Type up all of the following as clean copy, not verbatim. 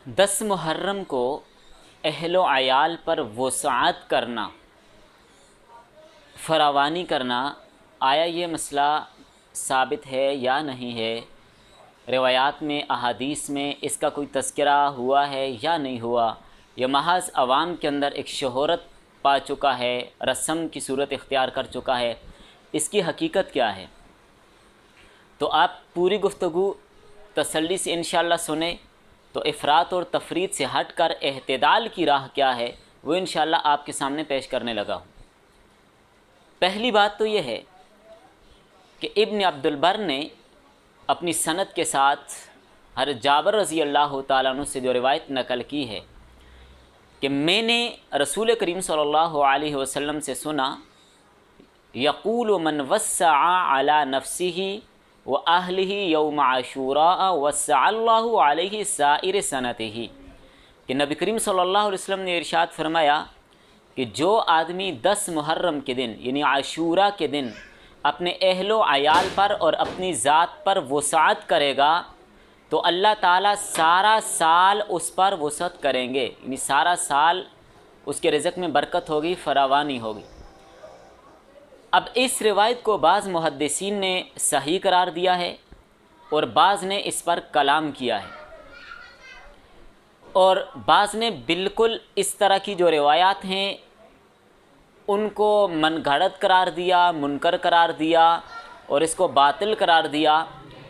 10 محرم کو اہل و عیال پر وسعت کرنا، فراوانی کرنا، آیا یہ مسئلہ ثابت ہے یا نہیں ہے؟ روایات میں، احادیث میں اس کا کوئی تذکرہ ہوا ہے یا نہیں ہوا؟ یہ محض عوام کے اندر ایک شہرت پا چکا ہے، رسم کی صورت اختیار کر چکا ہے؟ اس کی حقیقت کیا ہے؟ تو آپ پوری گفتگو تسلی سے انشاءاللہ سنیں تو افراط اور تفریط سے ہٹ کر اعتدال کی راہ کیا ہے وہ انشاءاللہ آپ کے سامنے پیش کرنے لگا ہوں۔ پہلی بات تو یہ ہے کہ ابن عبد البر نے اپنی سند کے ساتھ حضرت جابر رضی اللہ تعالیٰ عنہ سے جو روایت نقل کی ہے کہ میں نے رسول کریم صلی اللہ علیہ وسلم سے سنا، یقول من وسع علی نفسہ وَأَهْلِهِ يَوْمَ عَاشُورَاءَ وَسَّعَ اللَّهُ عَلَيْهِ سَائِرِ سَنَتِهِ کہ نبی کریم صلی اللہ علیہ وسلم نے ارشاد فرمایا کہ جو آدمی 10 محرم کے دن یعنی عاشورہ کے دن اپنے اہل و عیال پر اور اپنی ذات پر وسعت کرے گا تو اللہ تعالیٰ سارا سال اس پر وسعت کریں گے، یعنی سارا سال اس کے رزق میں برکت ہوگی، فراوانی ہوگی۔ اب اس روایت کو بعض محدثین نے صحیح قرار دیا ہے اور بعض نے اس پر کلام کیا ہے، اور بعض نے بالکل اس طرح کی جو روایات ہیں ان کو من گھڑت قرار دیا، منکر قرار دیا اور اس کو باطل قرار دیا۔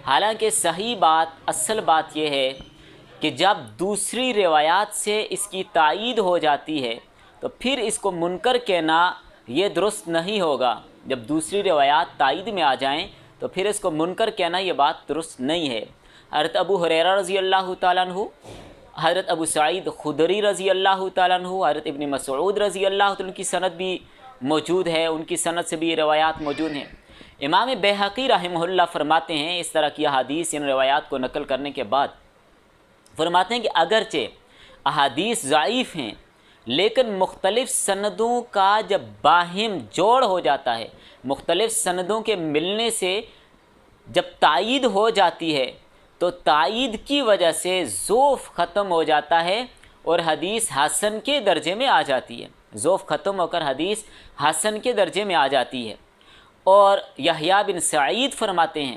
حالانکہ صحیح بات، اصل بات یہ ہے کہ جب دوسری روایات سے اس کی تائید ہو جاتی ہے تو پھر اس کو منکر کہنا یہ درست نہیں ہوگا۔ جب دوسری روایات تائید میں آ جائیں تو پھر اس کو منکر کہنا یہ بات درست نہیں ہے۔ حضرت ابو ہریرہ رضی اللہ تعالیٰ عنہ، حضرت ابو سعید خدری رضی اللہ تعالیٰ عنہ، حضرت ابن مسعود رضی اللہ تعالیٰ عنہ کی سند بھی موجود ہے، ان کی سند سے بھی یہ روایات موجود ہیں۔ امام بیہقی رحمہ اللہ فرماتے ہیں اس طرح کی احادیث ان روایات کو نقل کرنے کے بعد، فرماتے ہیں کہ اگرچہ احادیث ضعیف ہیں لیکن مختلف سندوں کا جب باہم جوڑ ہو جاتا ہے، مختلف سندوں کے ملنے سے جب تائید ہو جاتی ہے تو تائید کی وجہ سے ضعف ختم ہو جاتا ہے اور حدیث حسن کے درجے میں آ جاتی ہے، ضعف ختم ہو کر حدیث حسن کے درجے میں آ جاتی ہے۔ اور یحییٰ بن سعید فرماتے ہیں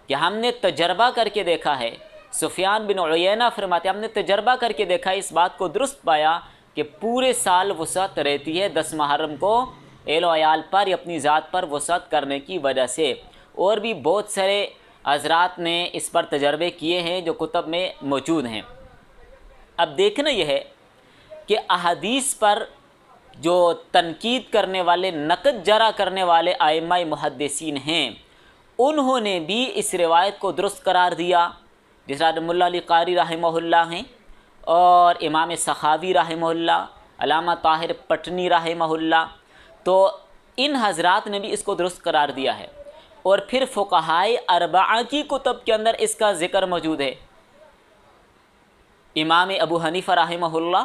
کہ ہم نے تجربہ کر کے دیکھا ہے، سفیان بن عیینہ فرماتے ہیں ہم نے تجربہ کر کے دیکھا ہے، اس بات کو درست پایا کہ پورے سال وسعت رہتی ہے 10 محرم کو اہل و عیال پر یا اپنی ذات پر وسعت کرنے کی وجہ سے۔ اور بھی بہت سارے حضرات نے اس پر تجربے کیے ہیں جو کتب میں موجود ہیں۔ اب دیکھنا یہ ہے کہ احادیث پر جو تنقید کرنے والے، نقد جرح کرنے والے ائمہ محدثین ہیں انہوں نے بھی اس روایت کو درست قرار دیا، جس طرح مولا علی قاری رحمہ اللہ ہیں اور امام سخاوی رحمہ اللہ، علامہ طاہر پٹنی رحمہ اللہ، تو ان حضرات نے بھی اس کو درست قرار دیا ہے۔ اور پھر فقہائے اربعہ کی کتب کے اندر اس کا ذکر موجود ہے۔ امام ابو حنیفہ رحمہ اللہ،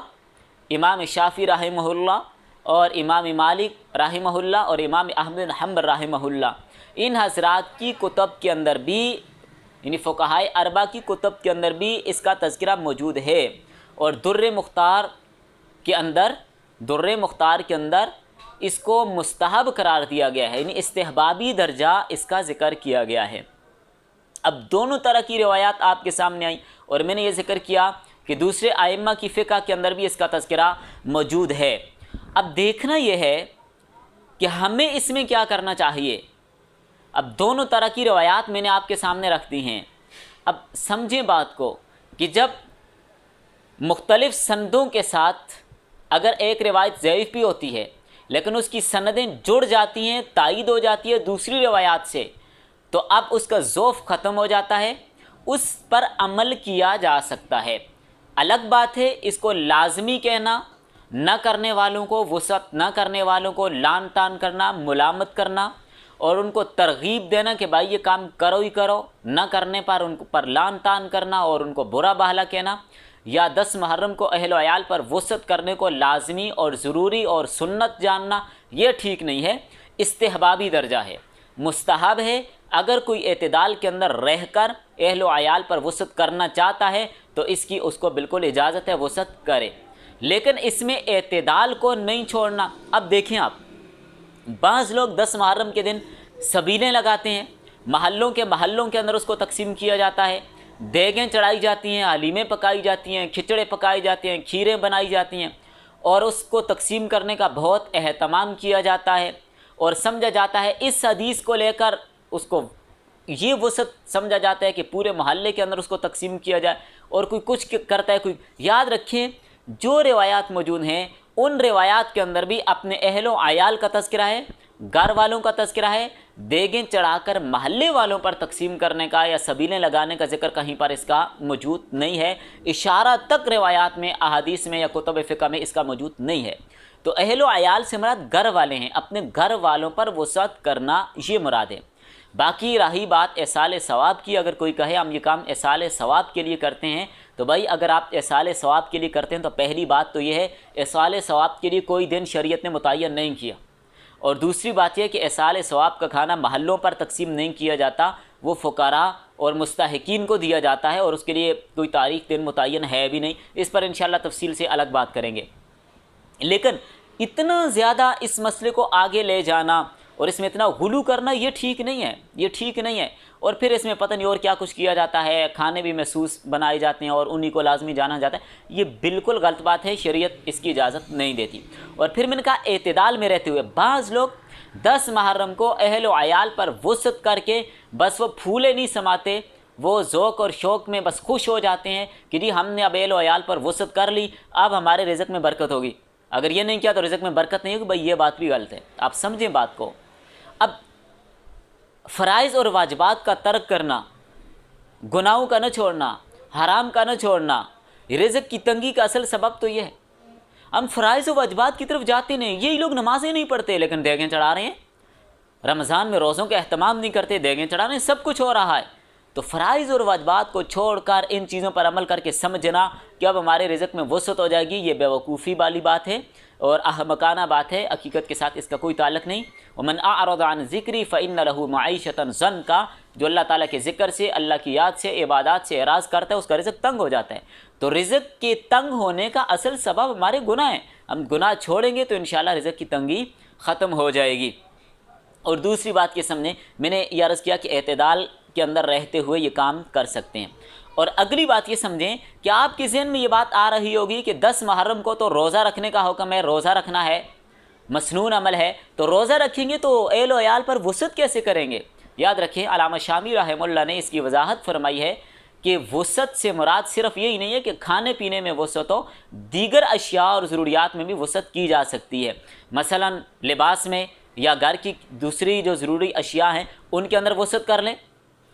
امام شافعی رحمہ اللہ اور امام مالک رحمہ اللہ اور امام احمد بن حنبل رحمہ اللہ، ان حضرات کی کتب کے اندر بھی، یعنی فقہائے اربعہ کی کتب کے اندر بھی اس کا تذکرہ موجود ہے۔ اور در مختار کے اندر اس کو مستحب قرار دیا گیا ہے، یعنی استحبابی درجہ اس کا ذکر کیا گیا ہے۔ اب دونوں طرح کی روایات آپ کے سامنے آئیں اور میں نے یہ ذکر کیا کہ دوسرے ائمہ کی فقہ کے اندر بھی اس کا تذکرہ موجود ہے۔ اب دیکھنا یہ ہے کہ ہمیں اس میں کیا کرنا چاہیے۔ اب دونوں طرح کی روایات میں نے آپ کے سامنے رکھ دی ہیں۔ اب سمجھیں بات کو کہ جب مختلف سندوں کے ساتھ اگر ایک روایت ضعیف بھی ہوتی ہے لیکن اس کی سندیں جڑ جاتی ہیں، تائید ہو جاتی ہے دوسری روایات سے، تو اب اس کا ضعف ختم ہو جاتا ہے، اس پر عمل کیا جا سکتا ہے۔ الگ بات ہے اس کو لازمی کہنا، نہ کرنے والوں کو وسعت، نہ کرنے والوں کو لان تان کرنا، ملامت کرنا اور ان کو ترغیب دینا کہ بھائی یہ کام کرو ہی کرو، نہ کرنے پر ان پر لان تان کرنا اور ان کو برا بھلا کہنا، یا 10 محرم کو اہل و عیال پر وسعت کرنے کو لازمی اور ضروری اور سنت جاننا، یہ ٹھیک نہیں ہے۔ استحبابی درجہ ہے، مستحب ہے، اگر کوئی اعتدال کے اندر رہ کر اہل و عیال پر وسعت کرنا چاہتا ہے تو اس کو بالکل اجازت ہے وسعت کرے، لیکن اس میں اعتدال کو نہیں چھوڑنا۔ اب دیکھیں آپ، بعض لوگ 10 محرم کے دن سبیلیں لگاتے ہیں، محلوں کے اندر اس کو تقسیم کیا جاتا ہے، دیگیں چڑھائی جاتی ہیں، حلیمیں پکائی جاتی ہیں، کھچڑے پکائے جاتے ہیں، کھیریں بنائی جاتی ہیں، اور اس کو تقسیم کرنے کا بہت اہتمام کیا جاتا ہے، اور سمجھا جاتا ہے اس حدیث کو لے کر اس کو یہ وسعت سمجھا جاتا ہے کہ پورے محلے کے اندر اس کو تقسیم کیا جائے، اور کوئی کچھ کرتا ہے کوئی۔ یاد رکھیں جو روایات موجود ہیں ان روایات کے اندر بھی اپنے اہل و عیال کا تذکرہ ہے، گھر والوں کا تذکرہ ہے، دیگیں چڑھا کر محلے والوں پر تقسیم کرنے کا یا سبیلیں لگانے کا ذکر کہیں پر اس کا موجود نہیں ہے، اشارہ تک روایات میں، احادیث میں یا کتب فقہ میں اس کا موجود نہیں ہے۔ تو اہل و عیال سے مراد گھر والے ہیں، اپنے گھر والوں پر وسعت کرنا یہ مراد ہے۔ باقی رہی بات ایصال ثواب کی، اگر کوئی کہے ہم یہ کام ایصال ثواب کے لیے کرتے ہیں، تو بھائی اگر آپ ایصال ثواب کے لیے کرتے ہیں تو پہلی بات تو یہ ہے ایصال ثواب کے لیے کوئی دن شریعت نے متعین نہیں کیا، اور دوسری بات یہ کہ ایصال ثواب کا کھانا محلوں پر تقسیم نہیں کیا جاتا، وہ فقراء اور مستحقین کو دیا جاتا ہے، اور اس کے لیے کوئی تاریخ دن متعین ہے بھی نہیں۔ اس پر انشاءاللہ تفصیل سے الگ بات کریں گے۔ لیکن اتنا زیادہ اس مسئلے کو آگے لے جانا اور اس میں اتنا غلو کرنا یہ ٹھیک نہیں ہے، یہ ٹھیک نہیں ہے۔ اور پھر اس میں پتہ نہیں اور کیا کچھ کیا جاتا ہے، کھانے بھی محسوس بنائے جاتے ہیں اور انہی کو لازمی جانا جاتا ہے، یہ بالکل غلط بات ہے، شریعت اس کی اجازت نہیں دیتی۔ اور پھر میں نے کہا اعتدال میں رہتے ہوئے بعض لوگ 10 محرم کو اہل و عیال پر وسعت کر کے بس وہ پھولے نہیں سماتے، وہ ذوق اور شوق میں بس خوش ہو جاتے ہیں کہ جی ہم نے اب اہل و عیال پر وسعت کر لی، اب ہمارے رزق میں برکت ہوگی، اگر یہ نہیں کیا تو رزق میں برکت نہیں ہوگی۔ بھائی یہ بات بھی غلط ہے، آپ سمجھیں بات کو۔ اب فرائض اور واجبات کا ترک کرنا، گناہوں کا نہ چھوڑنا، حرام کا نہ چھوڑنا، رزق کی تنگی کا اصل سبب تو یہ ہے۔ ہم فرائض و واجبات کی طرف جاتے نہیں، یہی لوگ نمازیں نہیں پڑھتے لیکن دیگیں چڑھا رہے ہیں، رمضان میں روزوں کا اہتمام نہیں کرتے، دیگیں چڑھا رہے ہیں، سب کچھ ہو رہا ہے۔ تو فرائض اور واجبات کو چھوڑ کر ان چیزوں پر عمل کر کے سمجھنا کہ اب ہمارے رزق میں وسعت ہو جائے گی، یہ بیوقوفی والی بات ہے اور احمقانہ بات ہے، حقیقت کے ساتھ اس کا کوئی تعلق نہیں۔ ومن اعرض عن ذکری فإن له معیشۃ ضنکا، جو اللہ تعالیٰ کے ذکر سے، اللہ کی یاد سے، عبادات سے اعراض کرتا ہے اس کا رزق تنگ ہو جاتا ہے۔ تو رزق کے تنگ ہونے کا اصل سبب ہمارے گناہ ہیں، ہم گناہ چھوڑیں گے تو انشاءاللہ رزق کی تنگی ختم ہو جائے گی۔ اور دوسری بات یہ سمجھیں، میں نے یہ عرض کیا کہ اعتدال کے اندر رہتے ہوئے یہ کام کر سکتے ہیں۔ اور اگلی بات یہ سمجھیں کہ آپ کے ذہن میں یہ بات آ رہی ہوگی کہ 10 محرم کو تو روزہ رکھنے کا حکم ہے، روزہ رکھنا ہے، مسنون عمل ہے، تو روزہ رکھیں گے تو اہل و عیال پر وسعت کیسے کریں گے؟ یاد رکھیں علامہ شامی رحمہ اللہ نے اس کی وضاحت فرمائی ہے کہ وسعت سے مراد صرف یہی نہیں ہے کہ کھانے پینے میں وسعت ہو، دیگر اشیاء اور ضروریات میں بھی وسعت کی جا سکتی ہے۔ مثلا لباس میں یا گھر کی دوسری جو ضروری اشیاء ہیں ان کے اندر وسعت کر لیں،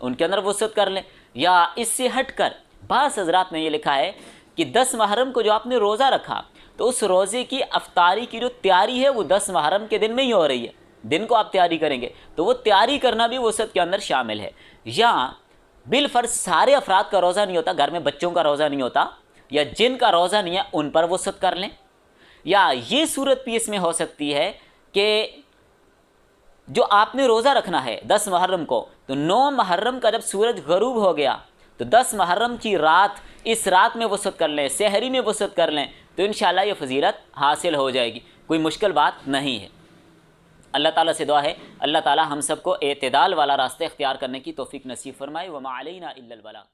ان کے اندر وسعت کر لیں۔ یا اس سے ہٹ کر بعض حضرات نے یہ لکھا ہے کہ 10 محرم کو جو آپ نے روزہ رکھا تو اس روزے کی افطاری کی جو تیاری ہے وہ 10 محرم کے دن میں ہی ہو رہی ہے، دن کو آپ تیاری کریں گے تو وہ تیاری کرنا بھی وسعت کے اندر شامل ہے۔ یا بالفرض سارے افراد کا روزہ نہیں ہوتا، گھر میں بچوں کا روزہ نہیں ہوتا یا جن کا روزہ نہیں ہے ان پر وسعت کر لیں۔ یا یہ صورت بھی اس میں ہو سکتی ہے کہ جو آپ نے روزہ رکھنا ہے 10 محرم کو، تو 9 محرم کا جب سورج غروب ہو گیا تو 10 محرم کی رات، اس رات میں وسعت کر لیں، سحری میں وسعت کر لیں تو انشاءاللہ یہ فضیلت حاصل ہو جائے گی، کوئی مشکل بات نہیں ہے۔ اللہ تعالیٰ سے دعا ہے اللہ تعالیٰ ہم سب کو اعتدال والا راستہ اختیار کرنے کی توفیق نصیب فرمائے۔ وما علینا الا البلاغ۔